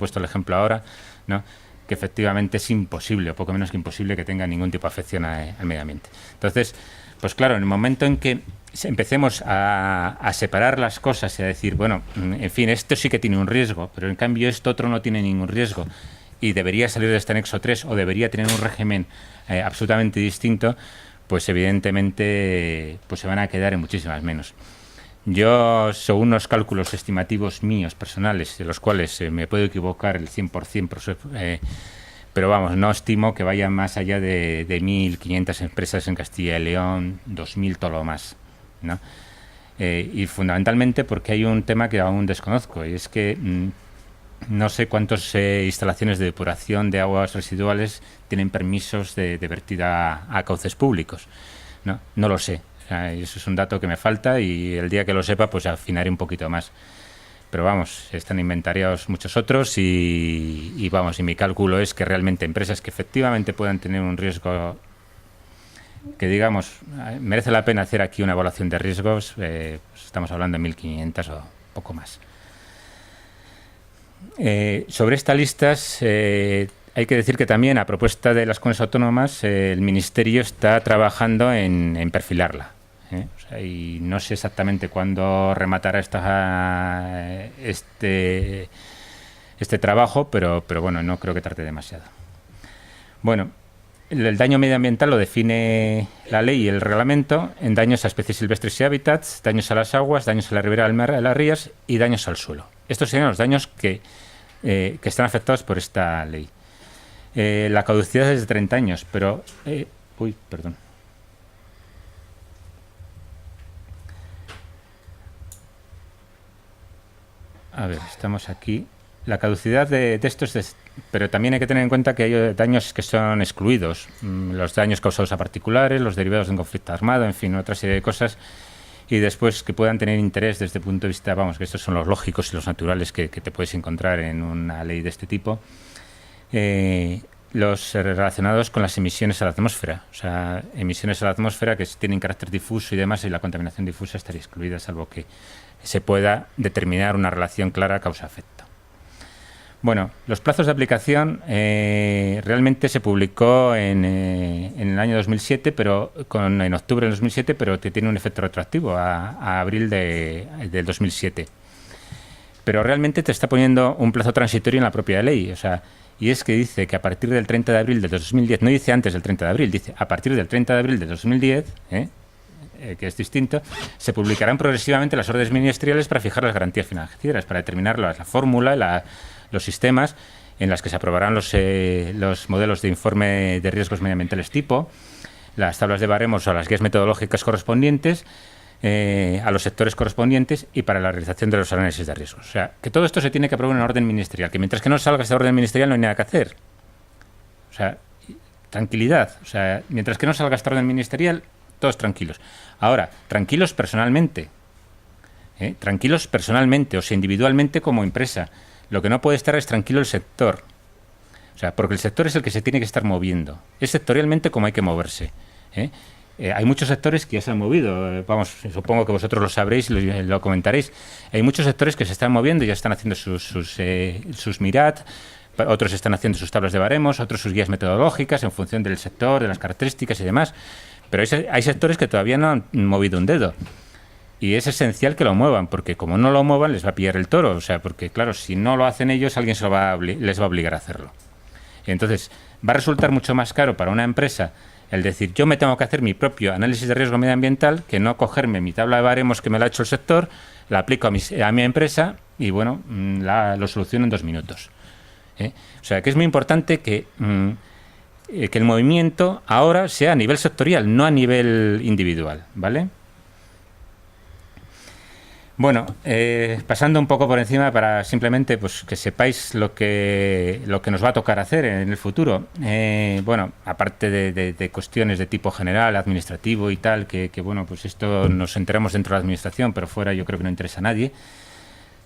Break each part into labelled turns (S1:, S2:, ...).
S1: puesto el ejemplo ahora, ¿no?, que efectivamente es imposible, o poco menos que imposible, que tenga ningún tipo de afección al medio ambiente. Entonces, pues claro, en el momento en que empecemos a separar las cosas y a decir, bueno, en fin, esto sí que tiene un riesgo, pero en cambio esto otro no tiene ningún riesgo y debería salir de este anexo 3 o debería tener un régimen absolutamente distinto, pues evidentemente pues se van a quedar en muchísimas menos. Yo, según unos cálculos estimativos míos, personales, de los cuales me puedo equivocar el 100%, pero vamos, no estimo que vaya más allá de 1.500 empresas en Castilla y León, 2.000 todo lo más, ¿no? Y fundamentalmente porque hay un tema que aún desconozco, y es que no sé cuántas instalaciones de depuración de aguas residuales tienen permisos de vertida a cauces públicos, ¿no? No lo sé. Eso es un dato que me falta y el día que lo sepa pues afinaré un poquito más. Pero vamos, están inventariados muchos otros y vamos, y mi cálculo es que realmente empresas que efectivamente puedan tener un riesgo que digamos, merece la pena hacer aquí una evaluación de riesgos, pues estamos hablando de 1.500 o poco más. Sobre estas listas hay que decir que también a propuesta de las comunidades autónomas el Ministerio está trabajando en perfilarla. O sea, y no sé exactamente cuándo rematará este trabajo, pero bueno, no creo que tarde demasiado. Bueno, el daño medioambiental lo define la ley y el reglamento en daños a especies silvestres y hábitats, daños a las aguas, daños a la ribera del mar, a las rías y daños al suelo. Estos serían los daños que están afectados por esta ley. La caducidad es de 30 años, pero... perdón. A ver, estamos aquí. La caducidad de estos... pero también hay que tener en cuenta que hay daños que son excluidos. Los daños causados a particulares, los derivados de un conflicto armado, en fin, otra serie de cosas. Y después que puedan tener interés desde el punto de vista, vamos, que estos son los lógicos y los naturales que te puedes encontrar en una ley de este tipo. Los relacionados con las emisiones a la atmósfera. O sea, emisiones a la atmósfera que tienen carácter difuso y demás, y la contaminación difusa estaría excluida, salvo que se pueda determinar una relación clara causa-efecto. Bueno, los plazos de aplicación realmente se publicó en el año 2007, pero en octubre del 2007, pero que tiene un efecto retroactivo a abril del 2007. Pero realmente te está poniendo un plazo transitorio en la propia ley, o sea, y es que dice que a partir del 30 de abril de 2010, no dice antes del 30 de abril, dice a partir del 30 de abril de 2010, que es distinto, se publicarán progresivamente las órdenes ministeriales para fijar las garantías financieras, para determinar la fórmula, los sistemas en las que se aprobarán los modelos de informe de riesgos medioambientales tipo, las tablas de baremos o las guías metodológicas correspondientes a los sectores correspondientes y para la realización de los análisis de riesgos. O sea, que todo esto se tiene que aprobar en una orden ministerial, que mientras que no salga esta orden ministerial no hay nada que hacer. O sea, tranquilidad. O sea, mientras que no salga esta orden ministerial, todos tranquilos. Ahora, tranquilos personalmente. Tranquilos personalmente, o sea, individualmente como empresa. Lo que no puede estar es tranquilo el sector. O sea, porque el sector es el que se tiene que estar moviendo. Es sectorialmente como hay que moverse. Hay muchos sectores que ya se han movido. Vamos, supongo que vosotros lo sabréis y lo comentaréis. Hay muchos sectores que se están moviendo y ya están haciendo sus MIRAT. Otros están haciendo sus tablas de baremos, otros sus guías metodológicas en función del sector, de las características y demás. Pero hay sectores que todavía no han movido un dedo. Y es esencial que lo muevan, porque como no lo muevan les va a pillar el toro. O sea, porque claro, si no lo hacen ellos, alguien les va a obligar a hacerlo. Y entonces va a resultar mucho más caro para una empresa el decir, yo me tengo que hacer mi propio análisis de riesgo medioambiental, que no cogerme mi tabla de baremos que me la ha hecho el sector, la aplico a mi empresa y bueno, lo soluciono en 2 minutos. O sea, que es muy importante que el movimiento ahora sea a nivel sectorial, no a nivel individual, ¿vale? Bueno, pasando un poco por encima para simplemente pues que sepáis lo que nos va a tocar hacer en el futuro. Bueno, aparte de cuestiones de tipo general, administrativo y tal, que bueno, pues esto nos enteramos dentro de la administración, pero fuera yo creo que no interesa a nadie.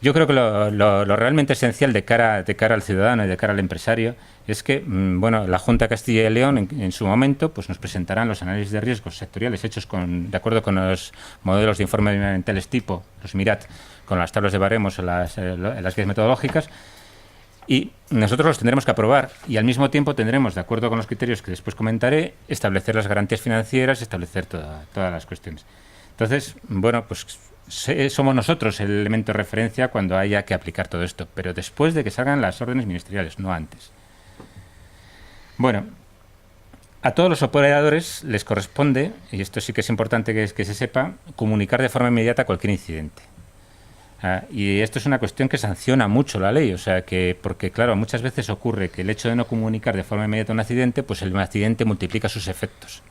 S1: Yo creo que lo realmente esencial de cara al ciudadano y de cara al empresario es que, bueno, la Junta de Castilla y León en su momento pues nos presentarán los análisis de riesgos sectoriales hechos de acuerdo con los modelos de informe medioambientales tipo, los MIRAT, con las tablas de baremos, las guías metodológicas, Y nosotros los tendremos que aprobar y al mismo tiempo tendremos, de acuerdo con los criterios que después comentaré, establecer las garantías financieras, establecer todas las cuestiones. Entonces, bueno, pues somos nosotros el elemento de referencia cuando haya que aplicar todo esto, pero después de que salgan las órdenes ministeriales, no antes. Bueno, a todos los operadores les corresponde, y esto sí que es importante que se sepa, comunicar de forma inmediata cualquier incidente. Y esto es una cuestión que sanciona mucho la ley, o sea que, porque claro, muchas veces ocurre que el hecho de no comunicar de forma inmediata un accidente, pues el accidente multiplica sus efectos,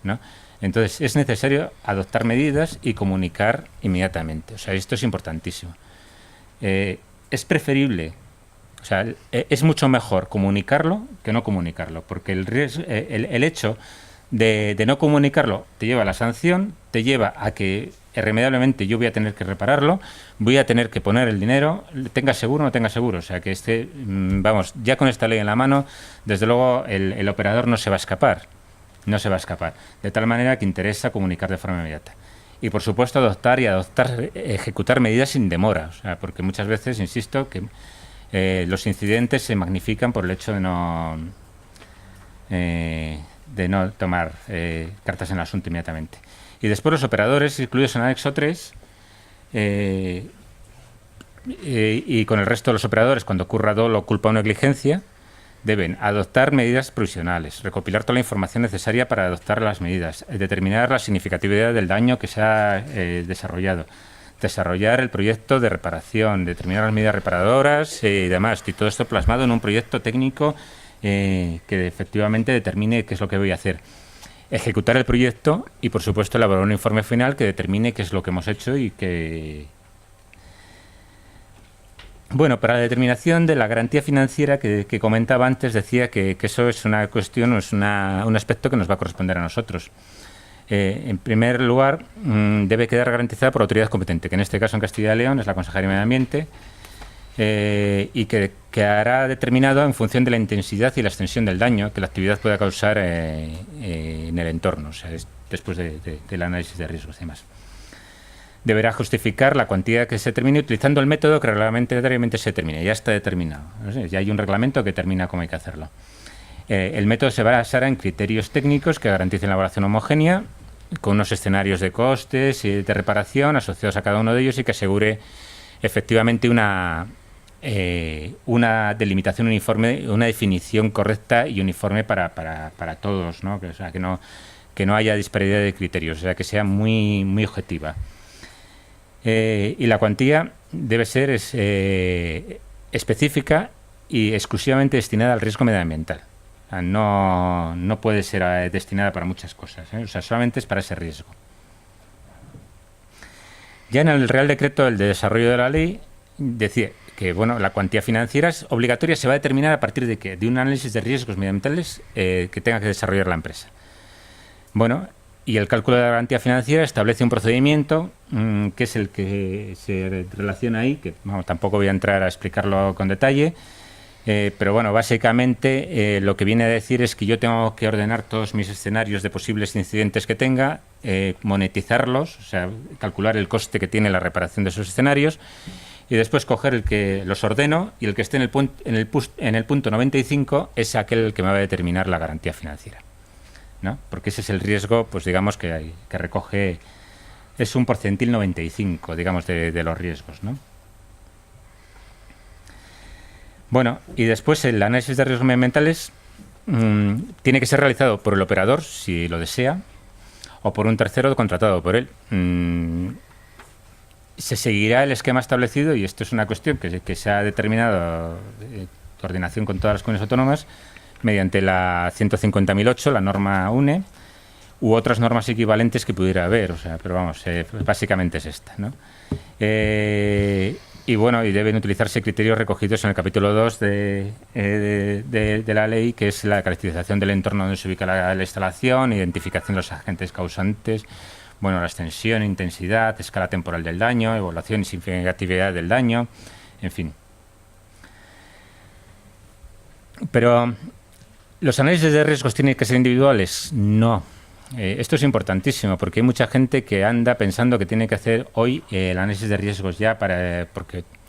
S1: ¿no? Entonces es necesario adoptar medidas y comunicar inmediatamente, o sea, esto es importantísimo. Es preferible, o sea, es mucho mejor comunicarlo que no comunicarlo, porque el hecho de no comunicarlo te lleva a la sanción, te lleva a que irremediablemente yo voy a tener que repararlo, voy a tener que poner el dinero, tenga seguro o no tenga seguro. O sea que vamos, ya con esta ley en la mano, desde luego el operador no se va a escapar. No se va a escapar. De tal manera que interesa comunicar de forma inmediata. Y por supuesto ejecutar medidas sin demora. O sea, porque muchas veces, insisto, que los incidentes se magnifican por el hecho de no tomar cartas en el asunto inmediatamente. Y después los operadores incluidos en el anexo 3 y con el resto de los operadores, cuando ocurra dolo, culpa o negligencia, deben adoptar medidas provisionales, recopilar toda la información necesaria para adoptar las medidas, determinar la significatividad del daño que se ha desarrollado, desarrollar el proyecto de reparación, determinar las medidas reparadoras y demás, y todo esto plasmado en un proyecto técnico que efectivamente determine qué es lo que voy a hacer. Ejecutar el proyecto y, por supuesto, elaborar un informe final que determine qué es lo que hemos hecho y que... Bueno, para la determinación de la garantía financiera que comentaba antes, decía que eso es una cuestión, es un aspecto que nos va a corresponder a nosotros. En primer lugar, debe quedar garantizada por la autoridad competente, que en este caso en Castilla y León es la Consejería de Medio Ambiente, y que hará determinado en función de la intensidad y la extensión del daño que la actividad pueda causar en el entorno, o sea, después del análisis de riesgos y demás. Deberá justificar la cuantía que se determine utilizando el método que reglamentariamente se determine. Ya está determinado, ¿no? Ya hay un reglamento que determina cómo hay que hacerlo. El método se basará en criterios técnicos que garanticen la evaluación homogénea, con unos escenarios de costes y de reparación asociados a cada uno de ellos y que asegure efectivamente una delimitación uniforme, una definición correcta y uniforme para todos, ¿no? O sea, que no haya disparidad de criterios, o sea, que sea muy, muy objetiva. Y la cuantía debe ser específica y exclusivamente destinada al riesgo medioambiental. O sea, no puede ser destinada para muchas cosas, ¿eh? O sea, solamente es para ese riesgo. Ya en el Real Decreto del Desarrollo de la Ley decía que bueno, la cuantía financiera es obligatoria, se va a determinar a partir de ¿qué? De un análisis de riesgos medioambientales que tenga que desarrollar la empresa. Bueno, y el cálculo de la garantía financiera establece un procedimiento que es el que se relaciona ahí, que vamos, tampoco voy a entrar a explicarlo con detalle, pero bueno, básicamente lo que viene a decir es que yo tengo que ordenar todos mis escenarios de posibles incidentes que tenga, monetizarlos, o sea, calcular el coste que tiene la reparación de esos escenarios y después coger el que los ordeno y el que esté en el punto 95 es aquel que me va a determinar la garantía financiera, ¿no? Porque ese es el riesgo, pues digamos que recoge, es un porcentil 95, digamos, de los riesgos, ¿no? Bueno, y después el análisis de riesgos medioambientales tiene que ser realizado por el operador, si lo desea, o por un tercero contratado por él. Se seguirá el esquema establecido, y esto es una cuestión que se ha determinado en coordinación con todas las comunidades autónomas, mediante la 150.008, la norma UNE, u otras normas equivalentes que pudiera haber, o sea, pero vamos, básicamente es esta, ¿no? Y bueno, y deben utilizarse criterios recogidos en el capítulo 2 de la ley, que es la caracterización del entorno donde se ubica la instalación, identificación de los agentes causantes, bueno, la extensión, intensidad, escala temporal del daño, evaluación y significatividad del daño, en fin. Pero, ¿los análisis de riesgos tienen que ser individuales? No. Esto es importantísimo porque hay mucha gente que anda pensando que tiene que hacer hoy el análisis de riesgos ya porque